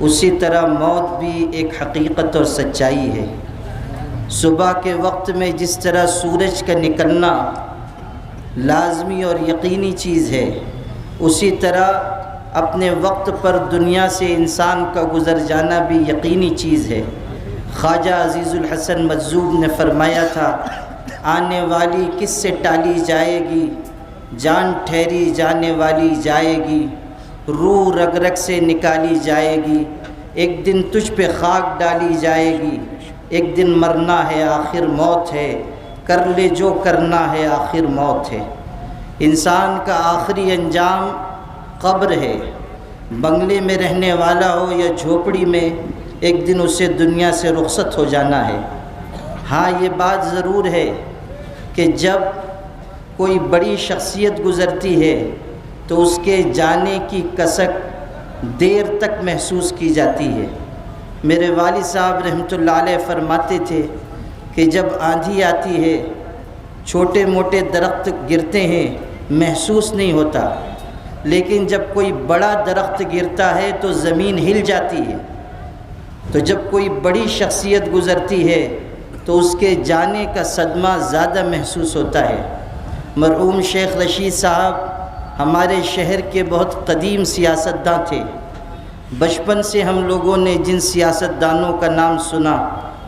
اسی طرح موت بھی ایک حقیقت اور سچائی ہے۔ صبح کے وقت میں جس طرح سورج کا نکلنا لازمی اور یقینی چیز ہے، اسی طرح اپنے وقت پر دنیا سے انسان کا گزر جانا بھی یقینی چیز ہے۔ خواجہ عزیز الحسن مجذوب نے فرمایا تھا، آنے والی کس سے ٹالی جائے گی، جان ٹھہری جانے والی جائے گی، روح رگ رگ سے نکالی جائے گی، ایک دن تجھ پہ خاک ڈالی جائے گی، ایک دن مرنا ہے آخر موت ہے، کر لے جو کرنا ہے آخر موت ہے۔ انسان کا آخری انجام قبر ہے۔ بنگلے میں رہنے والا ہو یا جھوپڑی میں، ایک دن اسے دنیا سے رخصت ہو جانا ہے۔ ہاں یہ بات ضرور ہے کہ جب کوئی بڑی شخصیت گزرتی ہے تو اس کے جانے کی کسک دیر تک محسوس کی جاتی ہے۔ میرے والد صاحب رحمۃ اللہ علیہ فرماتے تھے کہ جب آندھی آتی ہے، چھوٹے موٹے درخت گرتے ہیں، محسوس نہیں ہوتا، لیکن جب کوئی بڑا درخت گرتا ہے تو زمین ہل جاتی ہے۔ تو جب کوئی بڑی شخصیت گزرتی ہے تو اس کے جانے کا صدمہ زیادہ محسوس ہوتا ہے۔ مرحوم شیخ رشید صاحب ہمارے شہر کے بہت قدیم سیاستداں تھے۔ بچپن سے ہم لوگوں نے جن سیاستدانوں کا نام سنا،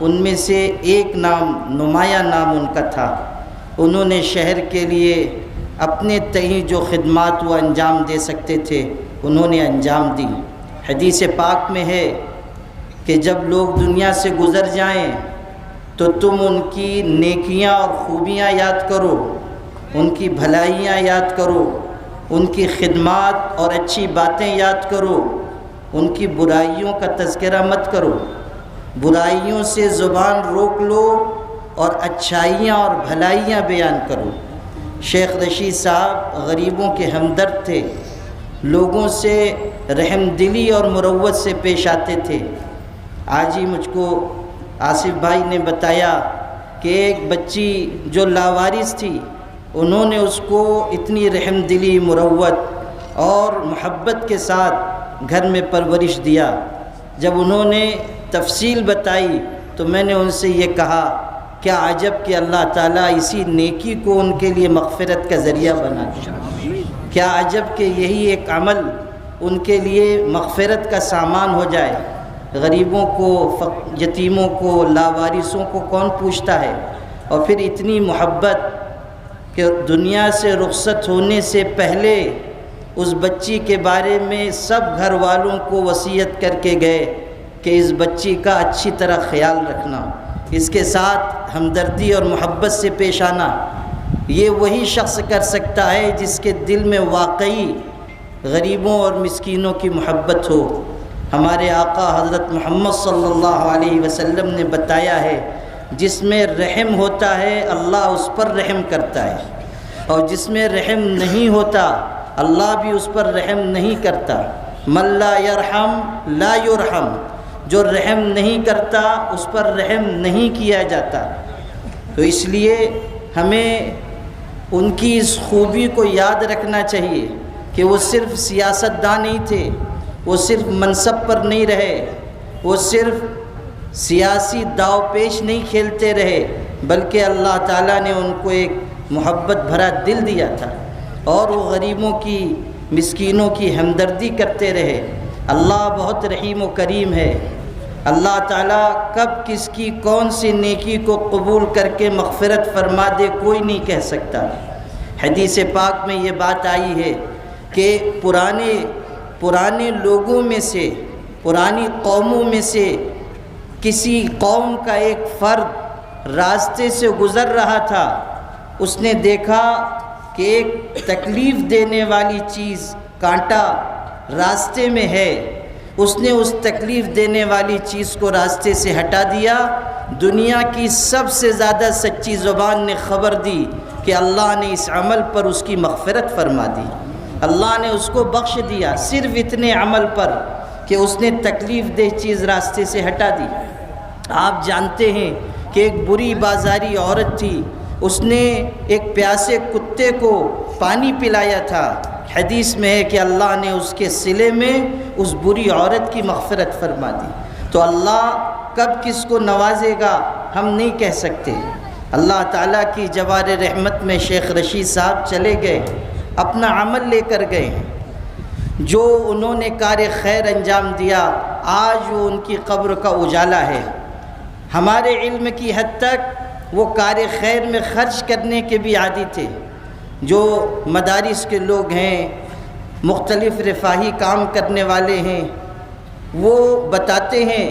ان میں سے ایک نام، نمایاں نام ان کا تھا۔ انہوں نے شہر کے لیے اپنے تئیں جو خدمات وہ انجام دے سکتے تھے، انہوں نے انجام دی۔ حدیث پاک میں ہے کہ جب لوگ دنیا سے گزر جائیں تو تم ان کی نیکیاں اور خوبیاں یاد کرو، ان کی بھلائیاں یاد کرو، ان کی خدمات اور اچھی باتیں یاد کرو، ان کی برائیوں کا تذکرہ مت کرو۔ برائیوں سے زبان روک لو اور اچھائیاں اور بھلائیاں بیان کرو۔ شیخ رشید صاحب غریبوں کے ہمدرد تھے، لوگوں سے رحم دلی اور مروت سے پیش آتے تھے۔ آج ہی مجھ کو آصف بھائی نے بتایا کہ ایک بچی جو لاوارث تھی، انہوں نے اس کو اتنی رحم دلی، مروت اور محبت کے ساتھ گھر میں پرورش دیا۔ جب انہوں نے تفصیل بتائی تو میں نے ان سے یہ کہا، کیا عجب کہ اللہ تعالیٰ اسی نیکی کو ان کے لیے مغفرت کا ذریعہ بنا دیا۔ کیا عجب کہ یہی ایک عمل ان کے لیے مغفرت کا سامان ہو جائے۔ غریبوں کو، یتیموں کو، لاوارثوں کو کون پوچھتا ہے؟ اور پھر اتنی محبت کہ دنیا سے رخصت ہونے سے پہلے اس بچی کے بارے میں سب گھر والوں کو وصیت کر کے گئے کہ اس بچی کا اچھی طرح خیال رکھنا، اس کے ساتھ ہمدردی اور محبت سے پیش آنا۔ یہ وہی شخص کر سکتا ہے جس کے دل میں واقعی غریبوں اور مسکینوں کی محبت ہو۔ ہمارے آقا حضرت محمد صلی اللہ علیہ وسلم نے بتایا ہے، جس میں رحم ہوتا ہے اللہ اس پر رحم کرتا ہے، اور جس میں رحم نہیں ہوتا اللہ بھی اس پر رحم نہیں کرتا۔ من لا یرحم لا یرحم، جو رحم نہیں کرتا اس پر رحم نہیں کیا جاتا۔ تو اس لیے ہمیں ان کی اس خوبی کو یاد رکھنا چاہیے کہ وہ صرف سیاستدان نہیں تھے، وہ صرف منصب پر نہیں رہے، وہ صرف سیاسی داؤ پیش نہیں کھیلتے رہے، بلکہ اللہ تعالیٰ نے ان کو ایک محبت بھرا دل دیا تھا، اور وہ غریبوں کی، مسکینوں کی ہمدردی کرتے رہے۔ اللہ بہت رحیم و کریم ہے۔ اللہ تعالیٰ کب کس کی کون سی نیکی کو قبول کر کے مغفرت فرما دے کوئی نہیں کہہ سکتا۔ حدیث پاک میں یہ بات آئی ہے کہ پرانے لوگوں میں سے، پرانی قوموں میں سے کسی قوم کا ایک فرد راستے سے گزر رہا تھا، اس نے دیکھا کہ ایک تکلیف دینے والی چیز، کانٹا راستے میں ہے، اس نے اس تکلیف دینے والی چیز کو راستے سے ہٹا دیا۔ دنیا کی سب سے زیادہ سچی زبان نے خبر دی کہ اللہ نے اس عمل پر اس کی مغفرت فرما دی، اللہ نے اس کو بخش دیا، صرف اتنے عمل پر کہ اس نے تکلیف دہ چیز راستے سے ہٹا دی۔ آپ جانتے ہیں کہ ایک بری بازاری عورت تھی، اس نے ایک پیاسے کتے کو پانی پلایا تھا۔ حدیث میں ہے کہ اللہ نے اس کے صلے میں اس بری عورت کی مغفرت فرما دی۔ تو اللہ کب کس کو نوازے گا ہم نہیں کہہ سکتے۔ اللہ تعالیٰ کی جوار رحمت میں شیخ رشید صاحب چلے گئے، اپنا عمل لے کر گئے ہیں، جو انہوں نے کار خیر انجام دیا آج وہ ان کی قبر کا اجالا ہے۔ ہمارے علم کی حد تک وہ کار خیر میں خرچ کرنے کے بھی عادی تھے۔ جو مدارس کے لوگ ہیں، مختلف رفاہی کام کرنے والے ہیں، وہ بتاتے ہیں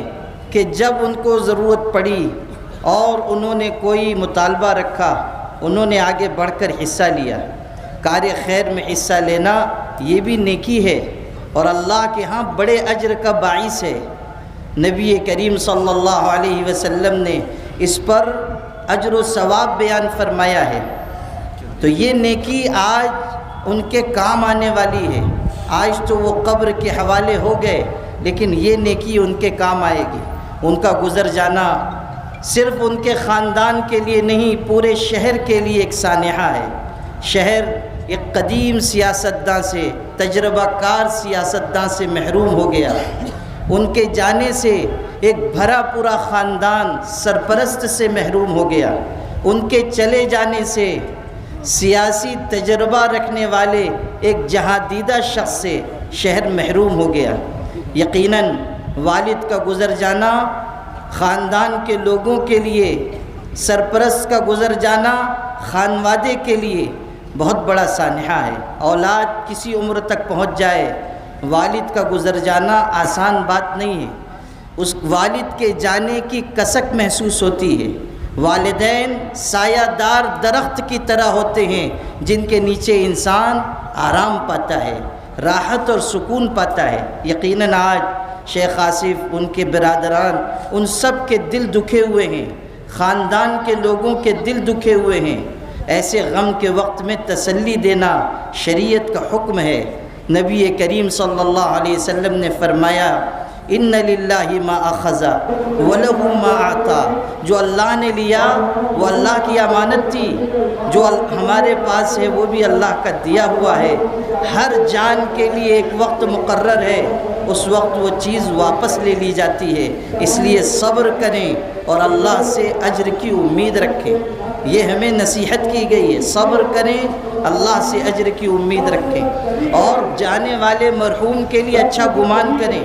کہ جب ان کو ضرورت پڑی اور انہوں نے کوئی مطالبہ رکھا، انہوں نے آگے بڑھ کر حصہ لیا۔ کار خیر میں حصہ لینا یہ بھی نیکی ہے اور اللہ کے ہاں بڑے اجر کا باعث ہے۔ نبی کریم صلی اللہ علیہ وسلم نے اس پر اجر و ثواب بیان فرمایا ہے۔ تو یہ نیکی آج ان کے کام آنے والی ہے۔ آج تو وہ قبر کے حوالے ہو گئے، لیکن یہ نیکی ان کے کام آئے گی۔ ان کا گزر جانا صرف ان کے خاندان کے لیے نہیں، پورے شہر کے لیے ایک سانحہ ہے۔ شہر ایک قدیم سیاستداں سے، تجربہ کار سیاستداں سے محروم ہو گیا۔ ان کے جانے سے ایک بھرا پورا خاندان سرپرست سے محروم ہو گیا۔ ان کے چلے جانے سے سیاسی تجربہ رکھنے والے ایک جہاں دیدہ شخص سے شہر محروم ہو گیا۔ یقیناً والد کا گزر جانا خاندان کے لوگوں کے لیے، سرپرست کا گزر جانا خانوادے کے لیے بہت بڑا سانحہ ہے۔ اولاد کسی عمر تک پہنچ جائے، والد کا گزر جانا آسان بات نہیں ہے۔ اس والد کے جانے کی کسک محسوس ہوتی ہے۔ والدین سایہ دار درخت کی طرح ہوتے ہیں جن کے نیچے انسان آرام پاتا ہے، راحت اور سکون پاتا ہے۔ یقیناً آج شیخ آصف، ان کے برادران، ان سب کے دل دکھے ہوئے ہیں، خاندان کے لوگوں کے دل دکھے ہوئے ہیں۔ ایسے غم کے وقت میں تسلی دینا شریعت کا حکم ہے۔ نبی کریم صلی اللہ علیہ وسلم نے فرمایا ان للہ ما اخذ ولہ ما اعطا، جو اللہ نے لیا وہ اللہ کی امانت تھی، جو ہمارے پاس ہے وہ بھی اللہ کا دیا ہوا ہے۔ ہر جان کے لیے ایک وقت مقرر ہے، اس وقت وہ چیز واپس لے لی جاتی ہے۔ اس لیے صبر کریں اور اللہ سے اجر کی امید رکھیں۔ یہ ہمیں نصیحت کی گئی ہے، صبر کریں، اللہ سے اجر کی امید رکھیں، اور جانے والے مرحوم کے لیے اچھا گمان کریں۔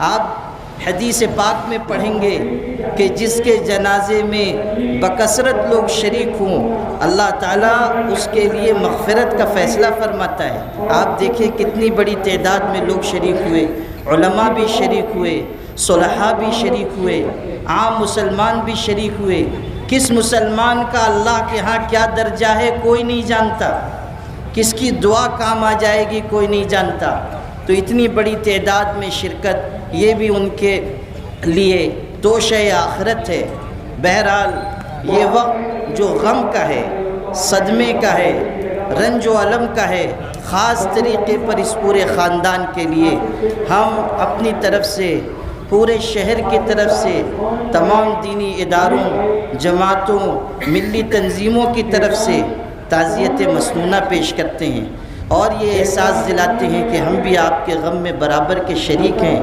آپ حدیث پاک میں پڑھیں گے کہ جس کے جنازے میں بکثرت لوگ شریک ہوں، اللہ تعالیٰ اس کے لیے مغفرت کا فیصلہ فرماتا ہے۔ آپ دیکھیں کتنی بڑی تعداد میں لوگ شریک ہوئے، علماء بھی شریک ہوئے، صلحاء بھی شریک ہوئے، عام مسلمان بھی شریک ہوئے۔ کس مسلمان کا اللہ کے ہاں کیا درجہ ہے کوئی نہیں جانتا، کس کی دعا کام آ جائے گی کوئی نہیں جانتا۔ تو اتنی بڑی تعداد میں شرکت یہ بھی ان کے لیے توشہ آخرت ہے۔ بہرحال یہ وقت جو غم کا ہے، صدمے کا ہے، رنج و علم کا ہے، خاص طریقے پر اس پورے خاندان کے لیے ہم اپنی طرف سے، پورے شہر کی طرف سے، تمام دینی اداروں، جماعتوں، ملی تنظیموں کی طرف سے تعزیت مسنونہ پیش کرتے ہیں، اور یہ احساس دلاتے ہیں کہ ہم بھی آپ کے غم میں برابر کے شریک ہیں،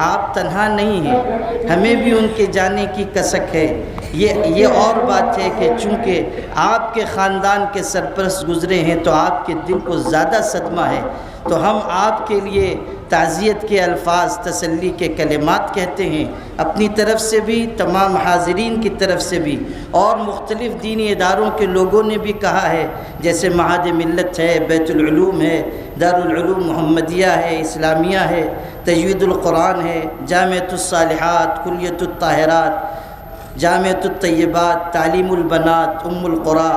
آپ تنہا نہیں ہیں، ہمیں بھی ان کے جانے کی کسک ہے۔ یہ اور بات ہے کہ چونکہ آپ کے خاندان کے سرپرست گزرے ہیں تو آپ کے دل کو زیادہ صدمہ ہے، تو ہم آپ کے لیے تعزیت کے الفاظ، تسلی کے کلمات کہتے ہیں، اپنی طرف سے بھی، تمام حاضرین کی طرف سے بھی، اور مختلف دینی اداروں کے لوگوں نے بھی کہا ہے، جیسے معہد ملت ہے، بیت العلوم ہے، دارالعلوم محمدیہ ہے، اسلامیہ ہے، تجوید القرآن ہے، جامعۃ الصالحات، کلیۃ الطاہرات، جامعۃ الطیبات، تعلیم البنات، ام القرا،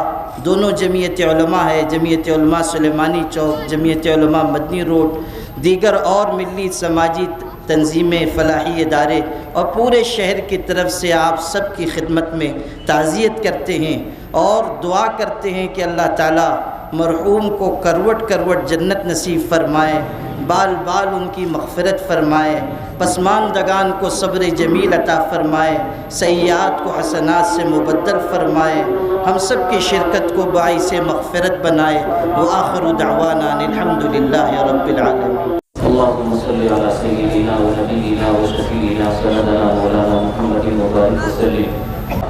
دونوں جمعیت علماء ہے، جمعیت علماء سلیمانی چوک، جمعیت علماء مدنی روڈ، دیگر اور ملی سماجی تنظیمیں، فلاحی ادارے، اور پورے شہر کی طرف سے آپ سب کی خدمت میں تعزیت کرتے ہیں اور دعا کرتے ہیں کہ اللہ تعالیٰ مرحوم کو کروٹ کروٹ جنت نصیب فرمائے، بال بال ان کی مغفرت فرمائے، پسماندگان کو صبر جمیل عطا فرمائے، سیئات کو حسنات سے مبدل فرمائے، ہم سب کی شرکت کو باعث مغفرت بنائے۔ وآخر دعوانا الحمدللہ رب العالمین۔ اللهم صل على سيدنا ونبينا وشفيعنا سندنا مولانا محمد مبارک وسلم۔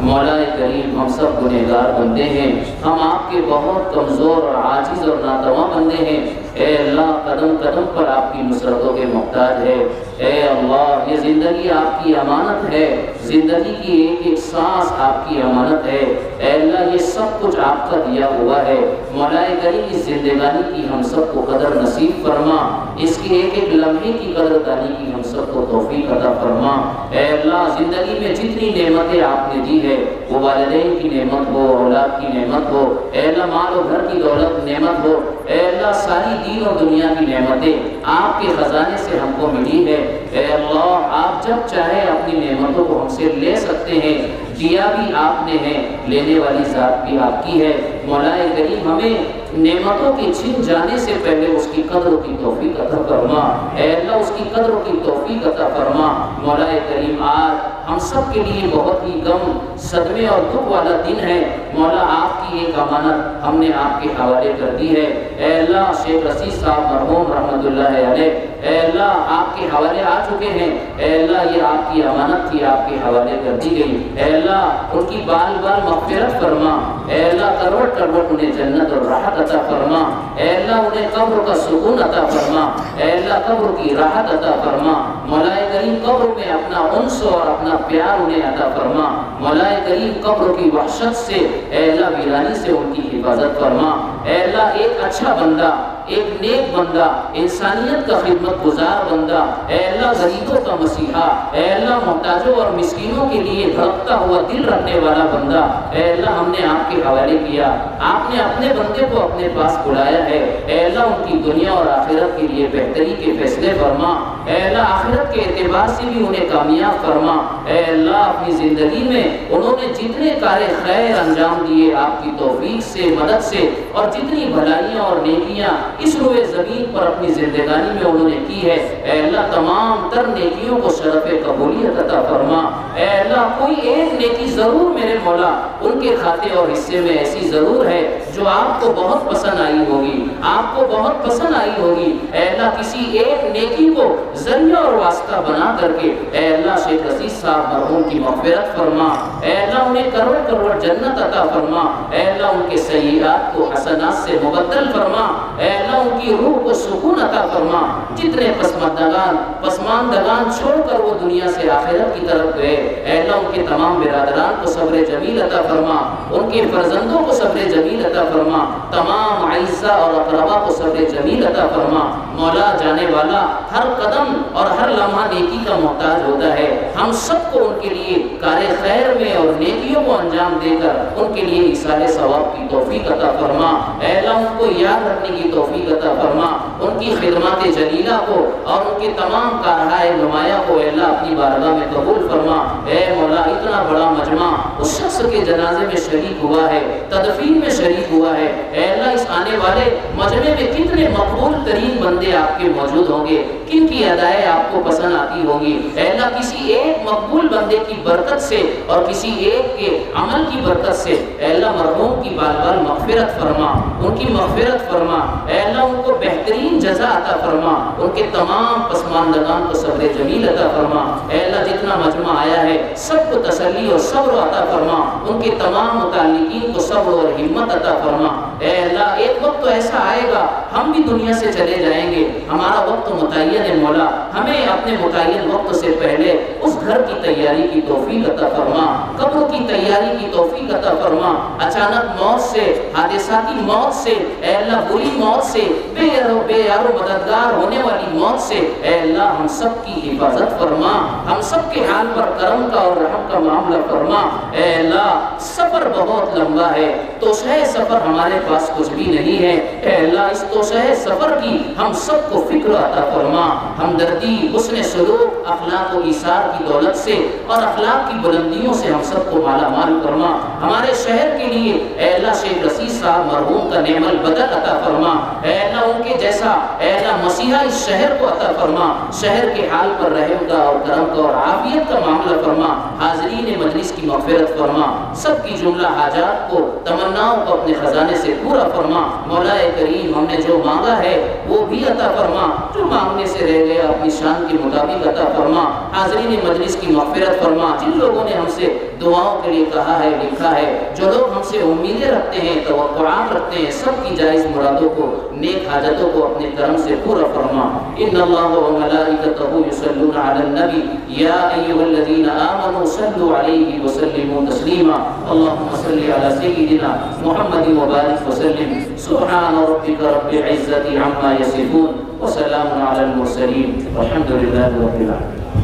مولا کریم، ہم سب گنہگار بندے ہیں، ہم آپ کے بہت کمزور اور عاجز اور ناتواں بندے ہیں۔ اے اللہ، قدم قدم پر آپ کی نصرتوں کے محتاج ہے۔ اے اللہ، یہ زندگی آپ کی امانت ہے، زندگی کی ایک ایک سانس آپ کی امانت ہے۔ اے اللہ، یہ سب کچھ آپ کا دیا ہوا ہے۔ مولا کریم، اس زندگانی کی ہم سب کو قدر نصیب فرما، اس کی ایک ایک لمحے کی قدر دانی کی ہم سب کو توفیق عطا فرما۔ اے اللہ، زندگی میں جتنی نعمتیں آپ نے دی ہے، وہ والدین کی نعمت ہو، اولاد کی نعمت ہو، اے اللہ مال و گھر کی دولت نعمت ہو، اے اللہ ساری دین اور دنیا کی نعمتیں آپ کے خزانے سے ہم کو ملی ہے۔ اے اللہ، آپ جب چاہے اپنی نعمتوں کو ہم سے لے سکتے ہیں، دیا بھی آپ نے ہے، لینے والی ذات بھی آپ کی ہے۔ مولا کریم، ہمیں نعمتوں کے چھن جانے سے پہلے اس کی قدر کی توفیق عطا فرما۔ اے اللہ، اس کی قدر کی توفیق عطا فرما۔ مولا کریم، آج ہم سب کے لیے بہت ہی غم، صدمے اور دکھ والا دن ہے۔ مولا، آپ کی ایک امانت ہم نے آپ کے حوالے کر دی ہے۔ اے اللہ، شیخ رشید صاحب مرحوم رحمۃ اللہ علیہ، اے اللہ آپ کے حوالے آ چکے ہیں۔ اے اللہ، یہ آپ کی امانت تھی، آپ کے حوالے کر دی گئی۔ اے اللہ، ان کی بال بال مغفرت فرما۔ اے اللہ، کروڑ کروڑ انہیں جنت اور راحت عطا فرما۔ اے اللہ، انہیں قبر کا سکون عطا فرما۔ اے اللہ، قبر کی راحت عطا فرما۔ مولا کریم، قبر میں اپنا انس اور اپنا پیار انہیں عطا فرما۔ مولا کریم، قبر کی وحشت سے، اے اللہ ویرانی سے ان کی حفاظت فرما۔ اے اللہ، ایک اچھا بندہ، ایک نیک بندہ، انسانیت کا خدمت گزار بندہ، اے اللہ غریبوں کا مسیحا، اے اللہ محتاجوں اور مسکینوں کے لیے دھڑکتا ہوا دل رکھنے والا بندہ، اے اللہ ہم نے آپ کے حوالے کیا۔ آپ نے اپنے بندے کو اپنے پاس بلایا ہے۔ اے اللہ، ان کی دنیا اور آخرت کے لیے بہتری کے فیصلے فرما۔ اے اللہ، آخرت کے اعتبار سے بھی انہیں کامیاب فرما۔ اے اللہ، اپنی زندگی میں انہوں نے جتنے کار خیر انجام دیے آپ کی توفیق سے، مدد سے، اور جتنی بھلائیاں اور نیکیاں اس روئے زمین پر اپنی زندگانی میں انہوں نے کی ہے، اے اللہ تمام تر نیکیوں کو شرف قبولیت عطا فرما۔ اے اللہ، کوئی ایک نیکی ضرور میرے مولا ان کے کھاتے اور حصے میں ایسی ضرور ہے جو آپ کو بہت پسند آئی ہوگی، آپ کو بہت پسند آئی ہوگی۔ اے اللہ، کسی ایک نیکی کو ذریعہ اور واسطہ بنا کر کے اے اللہ شیخ رشید صاحب مرحوم کی مغفرت فرما۔ اے اللہ، انہیں کروڑ کروڑ جنت عطا فرما۔ اے اللہ، ان کے سیئات کو حسنات سے مبدل فرما۔ اے اللہ، ان کی روح کو سکون عطا فرما۔ جتنے پسماندگان چھوڑ کر وہ دنیا سے آخرت کی طرف گئے، اے اللہ ان کے تمام برادران کو صبر جمیل عطا فرما، ان کے فرزندوں کو صبر جمیل عطا فرما، تمام اعزاء اور اقربا کو صبر جمیل عطا فرما۔ مولا، جانے والا ہر قدم اور ہر لمحہ نیکی کا محتاج ہوتا ہے، ہم سب کو ان کے لیے کار خیر میں اور نیکیوں کو انجام دے کر ان کے لیے ایصال ثواب کی توفیق عطا فرما۔ اے اللہ، ان کو یاد رکھنے کی توفیق عطا فرما، ان کی خدمات جلیلہ کو اور ان کے تمام کارہائے نمایاں کو اے اللہ اپنی بارگاہ میں قبول فرما۔ اے مولا، اتنا بڑا مجمع اس شخص کے جنازے میں شریک ہوا ہے، تدفین میں شریک ہوا ہے، اے اللہ اس آنے والے مجمع میں کتنے مقبول ترین بندے آپ کے موجود ہوں گے، کن کی ادائیں آپ کو پسند آتی ہوگی۔ اے اللہ، کسی ایک مقبول بندے کی برکت سے اور کسی ایک کے عمل کی برکت سے اے اللہ مرحوم کی بال بال مغفرت فرما، ان کی مغفرت فرما۔ اے اللہ، ان کو بہترین جزا عطا فرما، ان کے تمام پسماندگان کو صبر جمیل عطا فرما۔ اے اللہ، جتنا مجمع آیا ہے سب کو تسلی اور صبر عطا فرما، ان کے تمام متعلقین کو صبر اور ہمت عطا فرما۔ اے اللہ، ایک وقت تو ایسا آئے گا ہم بھی دنیا سے چلے جائیں گے، ہمارا وقت متعین ہے مولا، ہمیں اپنے متعین وقت سے پہلے اس گھر کی تیاری کی توفیق عطا فرما، قبر کی تیاری کی توفیق عطا فرما۔ اچانک موت سے، حادثاتی موت سے، اے اللہ بری موت سے، بے یار و مددگار ہونے والی موت سے اے اللہ ہم سب کی حفاظت فرما، ہم سب کے حال پر کرم کا اور رحم کا معاملہ فرما۔ اے اللہ سفر بہت لمبا ہے، توسہ سفر ہمارے پاس کچھ بھی نہیں ہے، اے اللہ اس توسہ سفر کی ہم سب کو فکر عطا فرما، ہمدردی، حسن سلوک، اخلاق و ایثار کی دولت سے اور اخلاق کی بلندیوں سے ہم سب کو مالا مال فرما۔ ہمارے شہر کے لیے اے اللہ شیخ رشید صاحب مرحوم کا نعم البدل عطا فرما، اے اللہ ان کے جیسا اے اللہ مسیحا اس شہر کو عطا فرما، شہر کے حال پر رحم کا اور کرم کا اور عافیت کا معاملہ فرما، حاضرین مجلس کی مغفرت فرما، سب کی جملہ حاجات کو تمناؤں کو اپنے خزانے سے پورا فرما۔ مولا کریم ہم نے جو مانگا ہے وہ بھی عطا فرما، جو مانگنے سے رہ گیا اپنی شان کے مطابق عطا فرما، حاضرین مجلس کی مغفرت فرما۔ جن لوگوں نے ہم سے دعاؤں کے لیے کہا ہے لکھا ہے، جو لوگ ہم سے امیدیں رکھتے ہیں توقعات رکھتے ہیں، سب کی جائز مرادوں کو نیک حاجتوں کو اپنے کرم سے پورا فرما۔ ان اللہ و ملائکتہ یصلون علی النبی یا ایھا الذین آمنوا صلوا علیہ وسلموا تسلیما۔ اللهم صل علی سیدنا محمد وبارک وسلم۔ سبحان ربک رب العزة عما یصفون وسلام علی المرسلین والحمد للہ رب العالمین۔